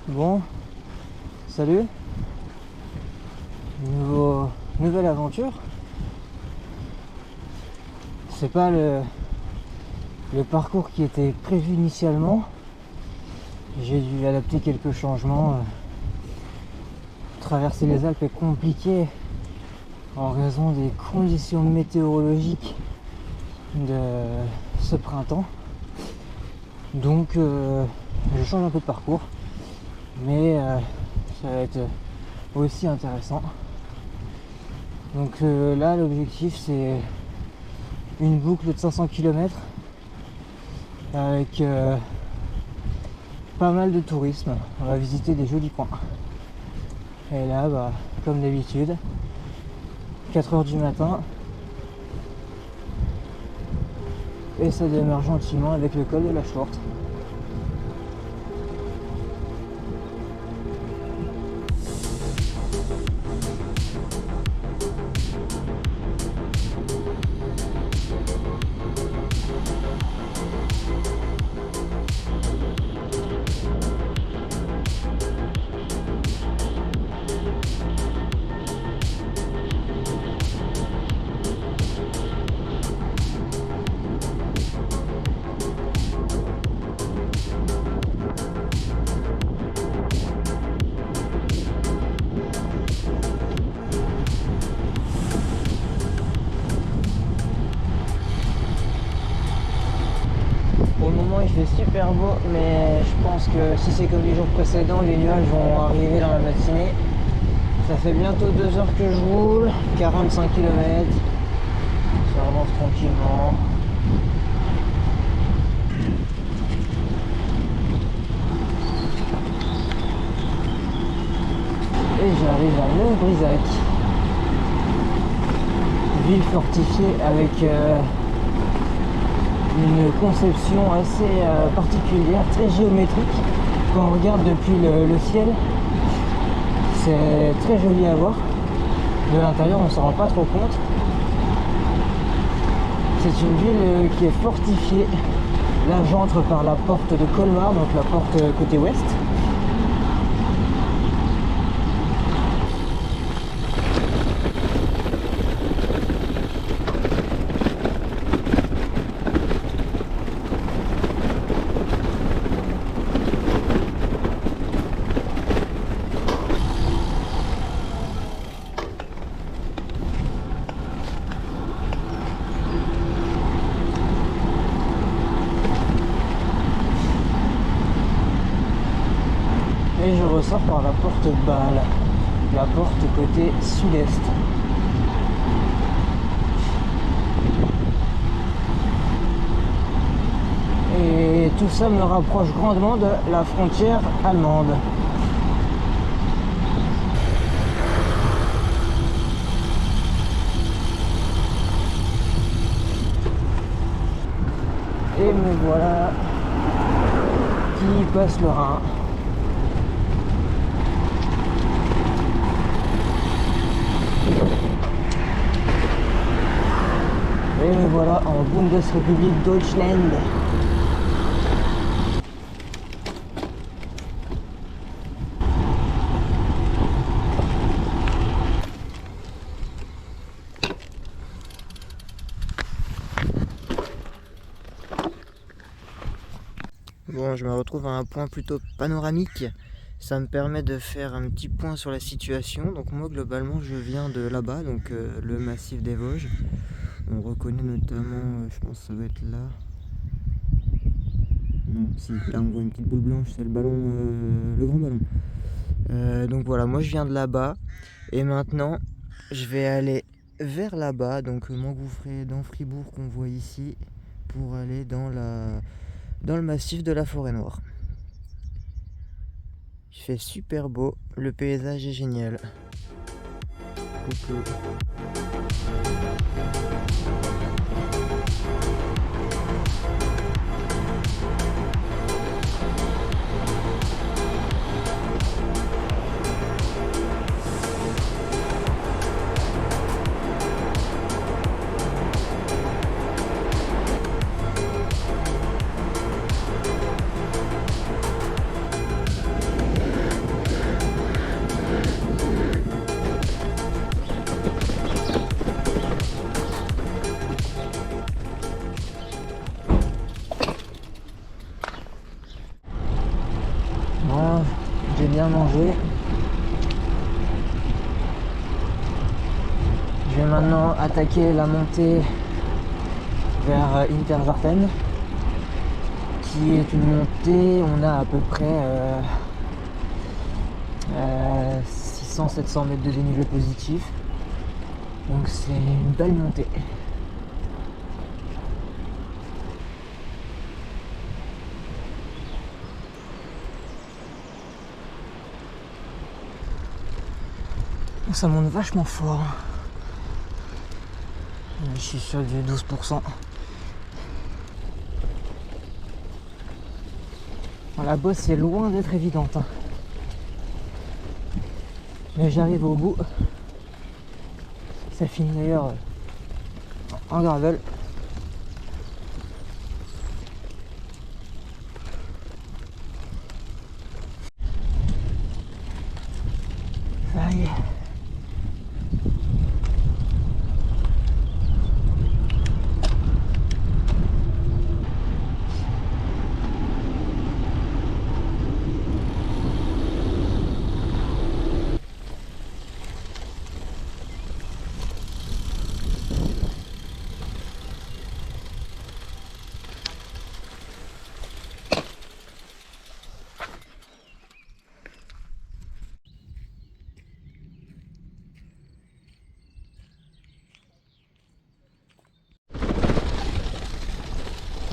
Bon, salut. Nouvelle aventure. C'est pas le parcours qui était prévu initialement. J'ai dû adapter quelques changements. Traverser les Alpes est compliqué en raison des conditions météorologiques de ce printemps. Donc je change un peu de parcours, mais ça va être aussi intéressant. Donc là l'objectif c'est une boucle de 500 km avec pas mal de tourisme. On va visiter des jolis coins. Et là comme d'habitude, 4h du matin, et ça démarre gentiment avec le col de la Schtorte. Pour le moment il fait super beau, mais je pense que si c'est comme les jours précédents, les nuages vont arriver dans la matinée. Ça fait bientôt 2 heures que je roule, 45 km, ça avance tranquillement. Et j'arrive à Neuf-Brisac, ville fortifiée avec une conception assez particulière, très géométrique. Quand on regarde depuis le ciel, c'est très joli à voir. De l'intérieur, on ne s'en rend pas trop compte. C'est une ville qui est fortifiée. Là, j'entre par la porte de Colmar, donc la porte côté ouest. Et je ressors par la porte Bâle, la porte côté sud-est. Et tout ça me rapproche grandement de la frontière allemande. Et me voilà qui passe le Rhin. Et me voilà en Bundesrepublik Deutschland. Bon, je me retrouve à un point plutôt panoramique. Ça me permet de faire un petit point sur la situation. Donc moi globalement je viens de là-bas, donc le massif des Vosges. On reconnaît notamment, je pense que ça doit être là. Non, si, là on voit une petite boule blanche, c'est le ballon, le grand ballon. Donc voilà, moi je viens de là-bas. Et maintenant, je vais aller vers là-bas, donc m'engouffrer dans Fribourg qu'on voit ici, pour aller dans le massif de la Forêt-Noire. Il fait super beau, le paysage est génial. Coucou. bien mangé. Je vais maintenant attaquer la montée vers Intergarten, qui est une montée, on a à peu près 600-700 mètres de dénivelé positif. Donc c'est une belle montée. Ça monte vachement fort. Je suis sur du 12%. La bosse est loin d'être évidente. Mais j'arrive au bout. Ça finit d'ailleurs en gravel. Ça y est.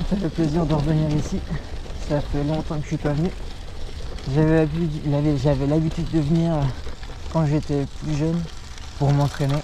Ça fait plaisir de revenir ici. Ça fait longtemps que je suis pas venu. J'avais l'habitude de venir quand j'étais plus jeune pour m'entraîner.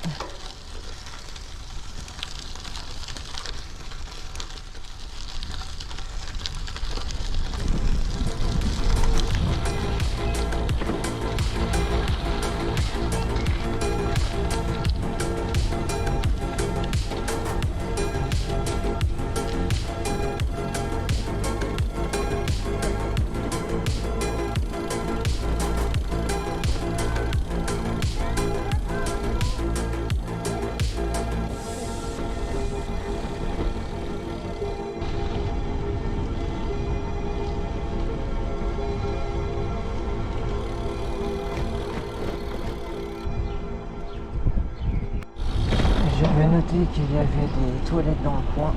J'avais noté qu'il y avait des toilettes dans le coin.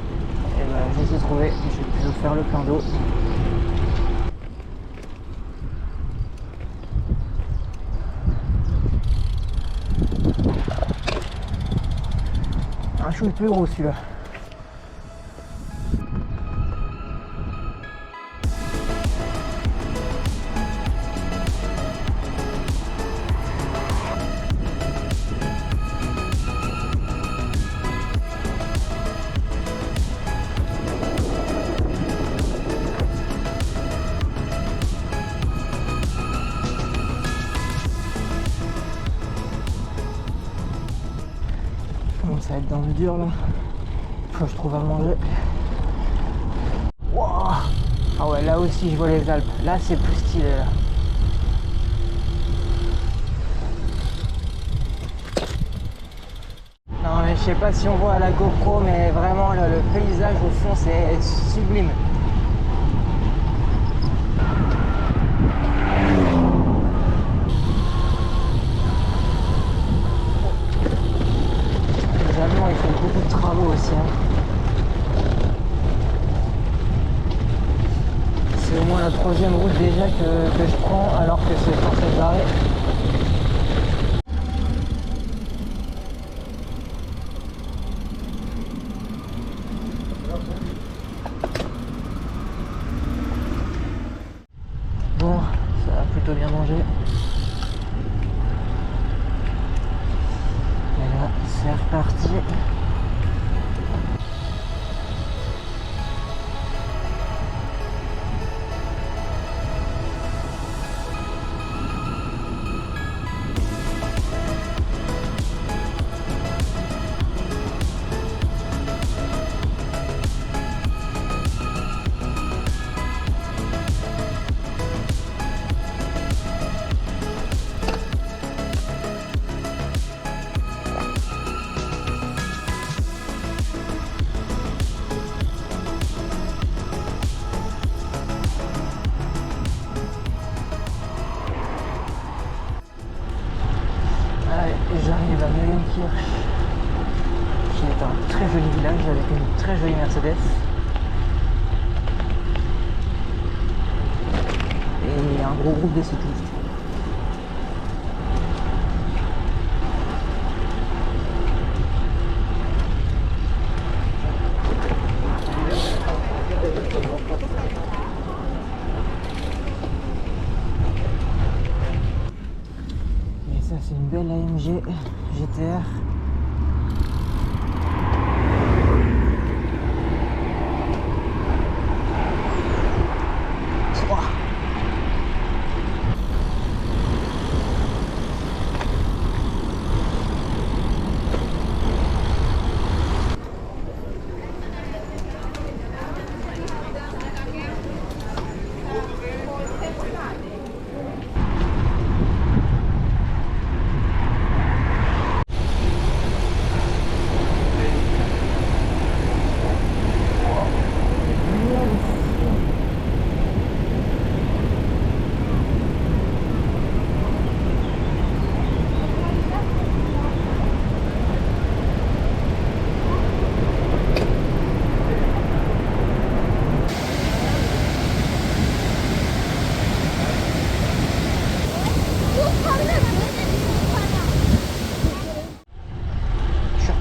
Et ben, je les ai trouvées. J'ai pu faire le plein d'eau. Un chou plus gros celui-là. Ça va être dans le dur là. Faut que je trouve à manger. Wow. Ah ouais, là aussi je vois les Alpes. Là c'est plus stylé là. Non mais je sais pas si on voit à la GoPro, mais vraiment le paysage au fond c'est sublime. Ils font beaucoup de travaux aussi. C'est au moins la troisième route déjà que je prends alors que c'est censé barrer. Bon, ça a plutôt bien mangé. Et là, c'est reparti. joli village avec une très jolie Mercedes. Et un gros groupe de cyclistes. Et ça c'est une belle AMG GTR.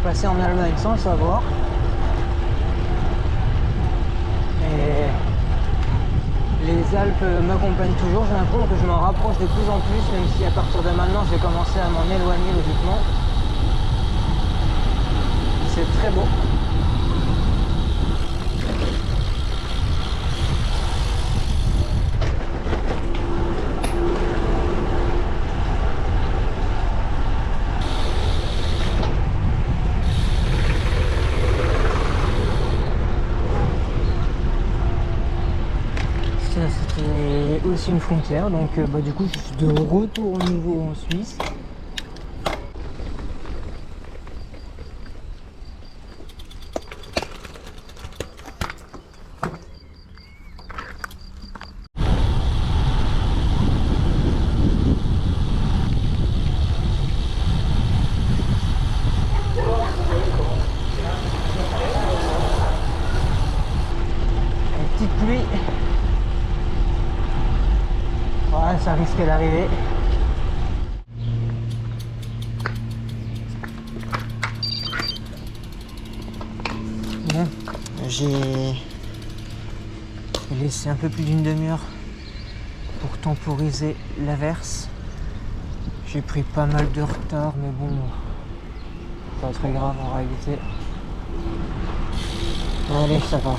Passé en Allemagne sans le savoir, et les Alpes m'accompagnent toujours. J'ai l'impression que je m'en rapproche de plus en plus, même si à partir de maintenant je vais commencer à m'en éloigner logiquement. C'est très beau. C'était aussi une frontière, donc du coup je suis de retour au nouveau en Suisse. Une petite pluie. Ouais, ça risque d'arriver. Bon, j'ai laissé un peu plus d'une demi-heure pour temporiser l'averse. J'ai pris pas mal de retard, mais bon, pas très grave en réalité. Allez, ça va.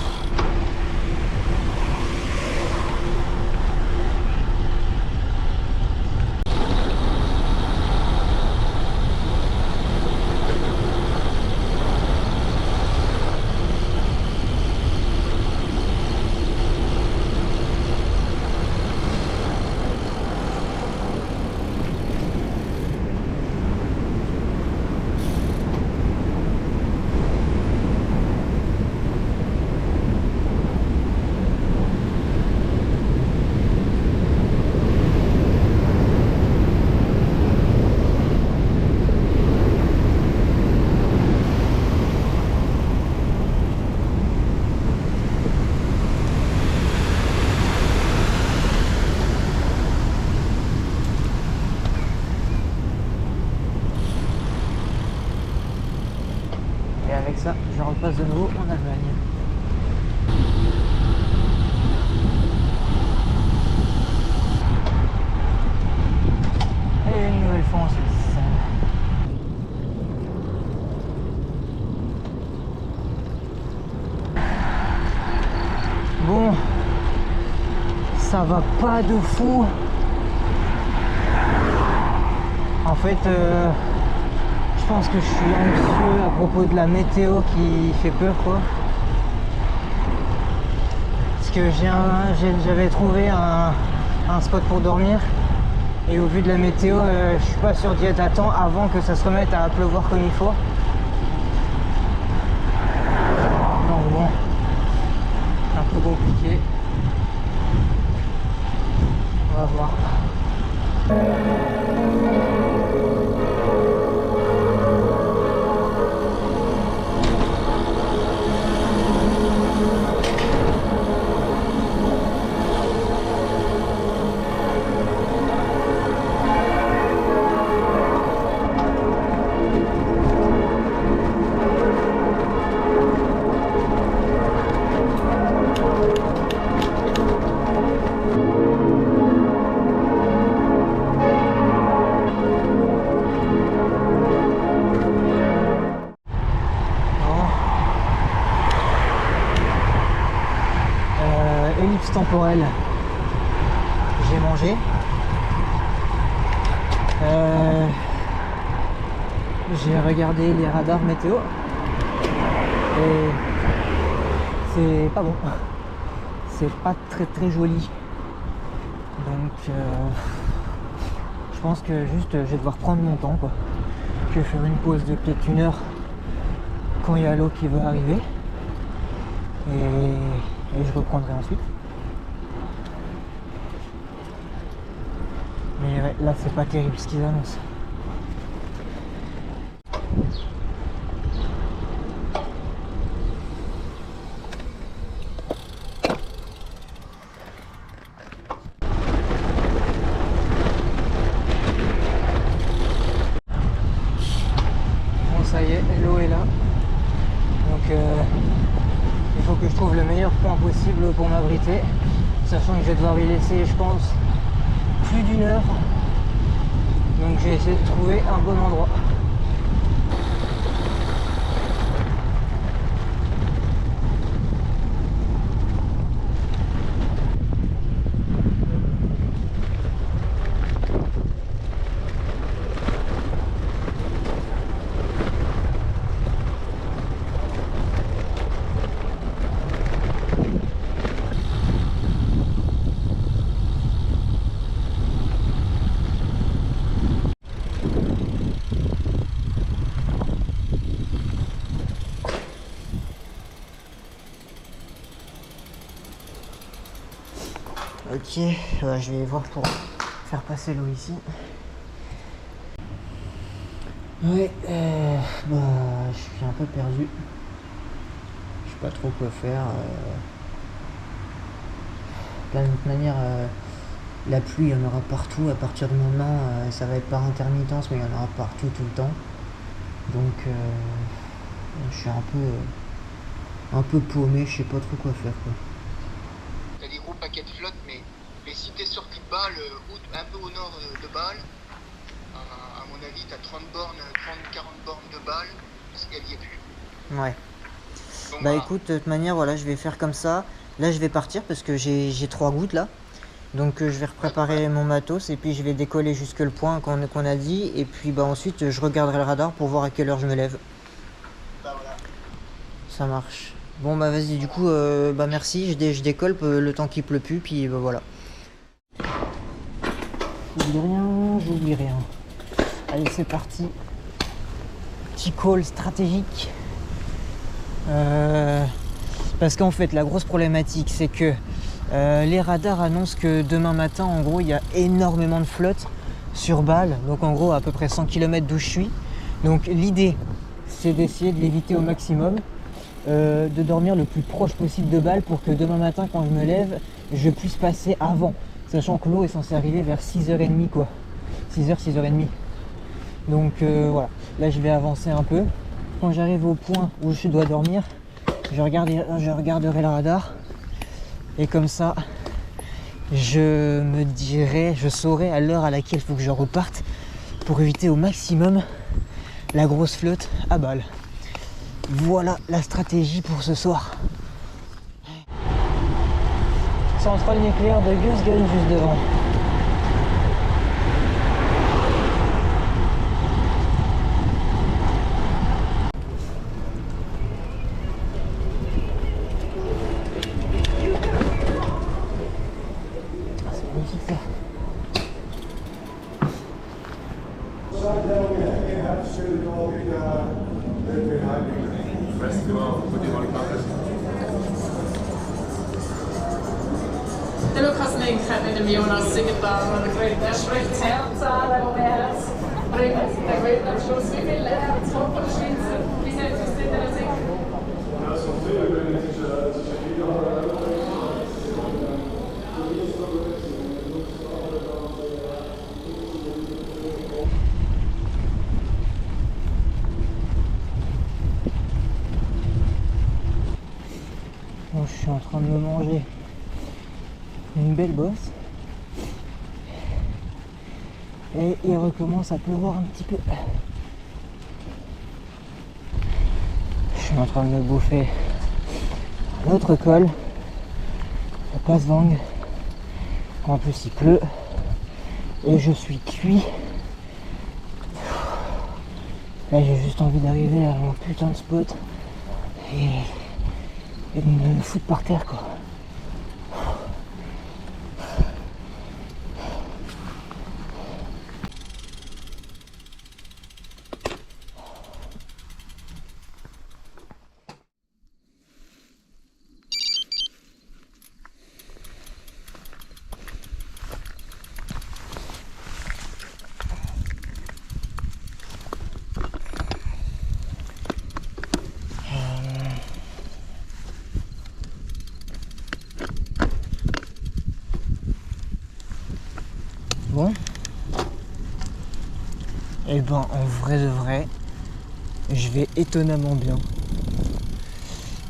Et avec ça, je repasse de nouveau en Allemagne. Et une nouvelle fois en Suisse. Bon, ça va pas de fou. En fait, je pense que je suis anxieux à propos de la météo qui fait peur, quoi. Parce que j'avais trouvé un spot pour dormir, et au vu de la météo, je suis pas sûr d'y être à temps avant que ça se remette à pleuvoir comme il faut. Donc bon, un peu compliqué. On va voir. ellipse temporelle, j'ai mangé. J'ai regardé les radars météo et c'est pas bon. C'est pas très joli. Donc je pense que juste je vais devoir prendre mon temps quoi. Je vais faire une pause de peut-être 1 heure quand il y a l'eau qui va arriver et je reprendrai ensuite. Mais ouais, là c'est pas terrible ce qu'ils annoncent. Ça y est, l'eau est là. Donc il faut que je trouve le meilleur point possible pour m'abriter. Sachant que je vais devoir y laisser, je pense, plus d'1 heure. Donc j'ai essayé de trouver un bon endroit. Ok, je vais voir pour faire passer l'eau ici. Ouais, je suis un peu perdu. Je sais pas trop quoi faire. De toute manière, la pluie, il y en aura partout. À partir de maintenant, ça va être par intermittence, mais il y en aura partout tout le temps. Donc, je suis un peu paumé. Je sais pas trop quoi faire, quoi. T'as des gros paquets de flotte, mais si t'es sorti de Bâle, un peu au nord de Bâle, à mon avis, t'as 30-40 bornes de Bâle, parce qu'elle y est plus. Ouais. Donc, Bah voilà. écoute, de toute manière, voilà, je vais faire comme ça. Là, je vais partir parce que j'ai 3 gouttes là. Donc je vais préparer mon matos et puis je vais décoller jusque le point qu'on a dit. Et puis bah ensuite, je regarderai le radar pour voir à quelle heure je me lève. Bah voilà. Ça marche. Bon bah vas-y, du coup, bah merci, je décolle le temps qu'il pleut plus, puis bah voilà. J'oublie rien. Allez, c'est parti. Petit call stratégique. Parce qu'en fait, la grosse problématique, c'est que les radars annoncent que demain matin, en gros, il y a énormément de flotte sur Bâle. Donc en gros, à peu près 100 km d'où je suis. Donc l'idée, c'est d'essayer de l'éviter au maximum. De dormir le plus proche possible de Bâle pour que demain matin, quand je me lève, je puisse passer avant. Sachant que l'eau est censée arriver vers 6h30 quoi. 6h, 6h30. Donc voilà, là je vais avancer un peu. Quand j'arrive au point où je dois dormir, je regarderai le radar. Et comme ça, je saurai à l'heure à laquelle il faut que je reparte pour éviter au maximum la grosse flotte à Bâle. Voilà la stratégie pour ce soir. Centrale nucléaire de Gösgen juste devant. C'est magnifique ça. Det lukas med Jonas Siggeldal och det kvinnor spricht Herzahlen und Herz. Bringt der Kvinnor Schuss, wie viel Herz, Hoppelschwitze, wie selbst ist in der Sicht. Bon, je suis en train de me manger une belle bosse et il recommence à pleuvoir un petit peu. Je suis en train de me bouffer un autre col Ça passe Vang. En plus il pleut. Et je suis cuit. Là j'ai juste envie d'arriver à mon putain de spot. Et de me foutre par terre quoi. Bon, et ben en vrai de vrai, je vais étonnamment bien.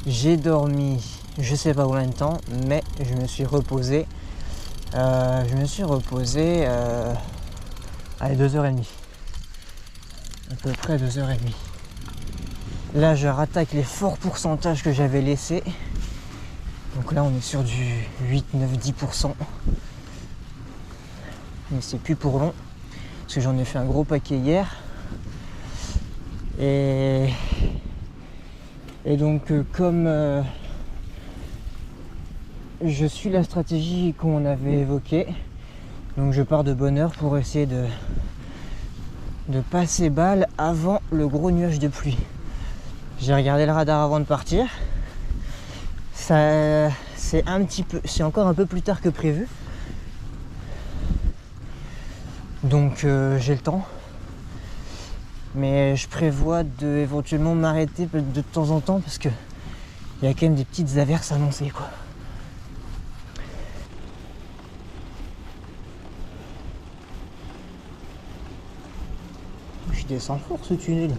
J'ai dormi, je sais pas combien de temps, mais je me suis reposé. À 2h30. À peu près 2h30. Là je rattaque les forts pourcentages que j'avais laissés. Donc là on est sur du 8, 9, 10%. Mais c'est plus pour long parce que j'en ai fait un gros paquet hier et donc comme je suis la stratégie qu'on avait évoquée, donc je pars de bonne heure pour essayer de passer balle avant le gros nuage de pluie. J'ai regardé le radar avant de partir, ça c'est encore un peu plus tard que prévu. Donc j'ai le temps, mais je prévois éventuellement m'arrêter de temps en temps parce que il y a quand même des petites averses annoncées quoi. Je descends fort ce tunnel.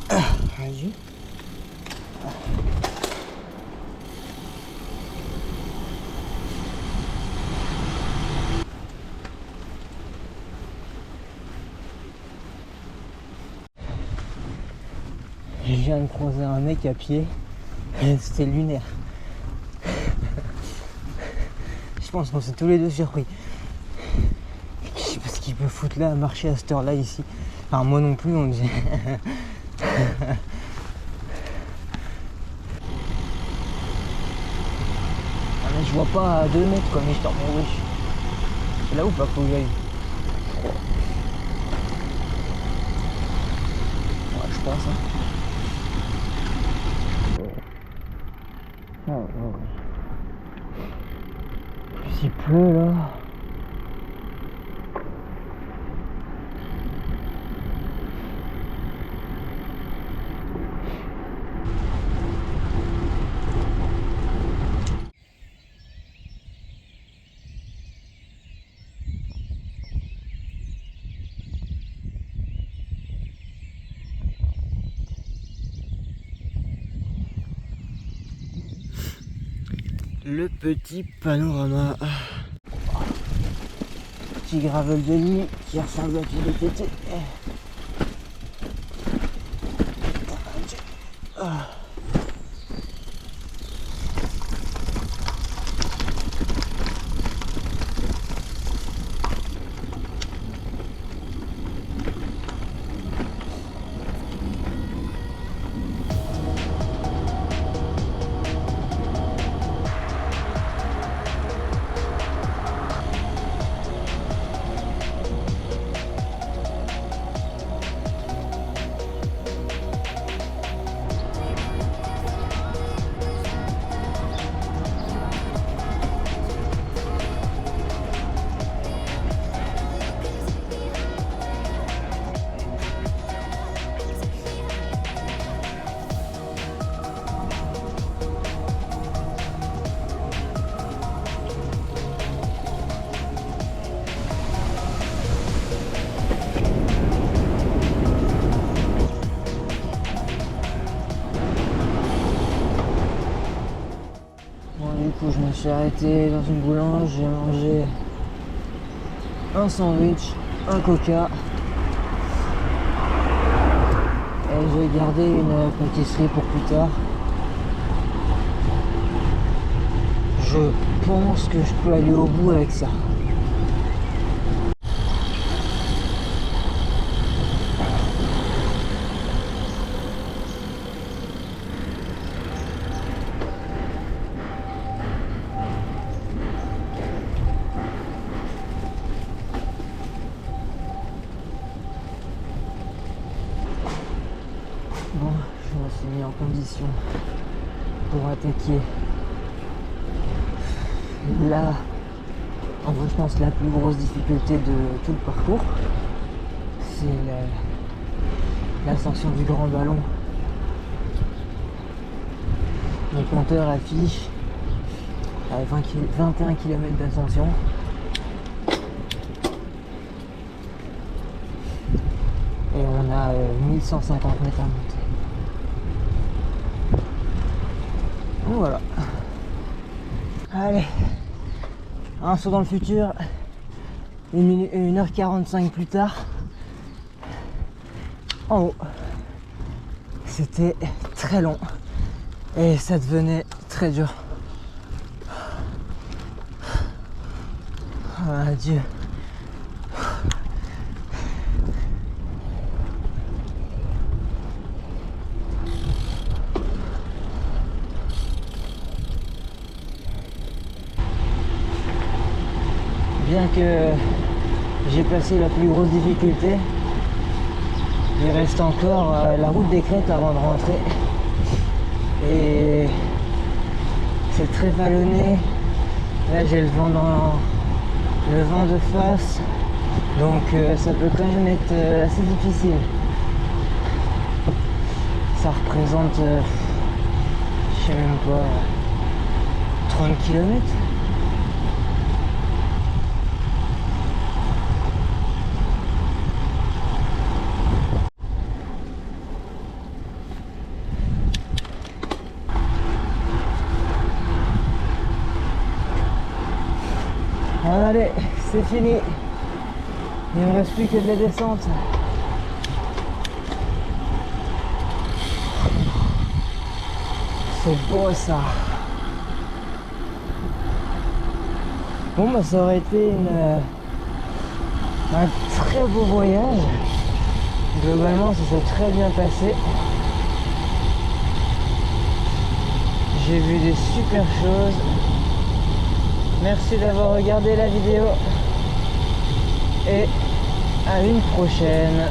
Vas-y. Je viens de croiser un mec à pied, c'était lunaire. Je pense qu'on s'est tous les deux surpris. Je sais pas ce qu'il peut foutre là à marcher à cette heure là ici. Enfin moi non plus on disait. Ah, mais je vois pas à 2 mètres quoi, mais je t'en wesh. C'est là où pas faut que j'aille. Ouais je pense hein. Oh. Plus il pleut là. Le petit panorama. Petit gravel de nuit qui ressemble à du VTT. Du coup je me suis arrêté dans une boulange, j'ai mangé un sandwich, un coca et je vais garder une pâtisserie pour plus tard. Je pense que je peux aller au bout avec ça. Bon, je me suis mis en condition pour attaquer. Là, en vrai, je pense que la plus grosse difficulté de tout le parcours, c'est l'ascension du grand ballon. Mon compteur affiche à 21 km d'ascension. Et on a 1150 mètres à monter. Donc voilà. Allez, un saut dans le futur. 1h45 plus tard. En haut. C'était très long. Et ça devenait très dur. Ah, Dieu. Bien que j'ai passé la plus grosse difficulté, il reste encore la route des crêtes avant de rentrer. Et c'est très vallonné. Là j'ai le vent de face. Donc ça peut quand même être assez difficile. Ça représente, je sais même pas, 30 km. Allez, c'est fini. Il ne me reste plus que de la descente. C'est beau ça. Bon bah ça aurait été un très beau voyage. Globalement ça s'est très bien passé. J'ai vu des super choses. Merci d'avoir regardé la vidéo et à une prochaine.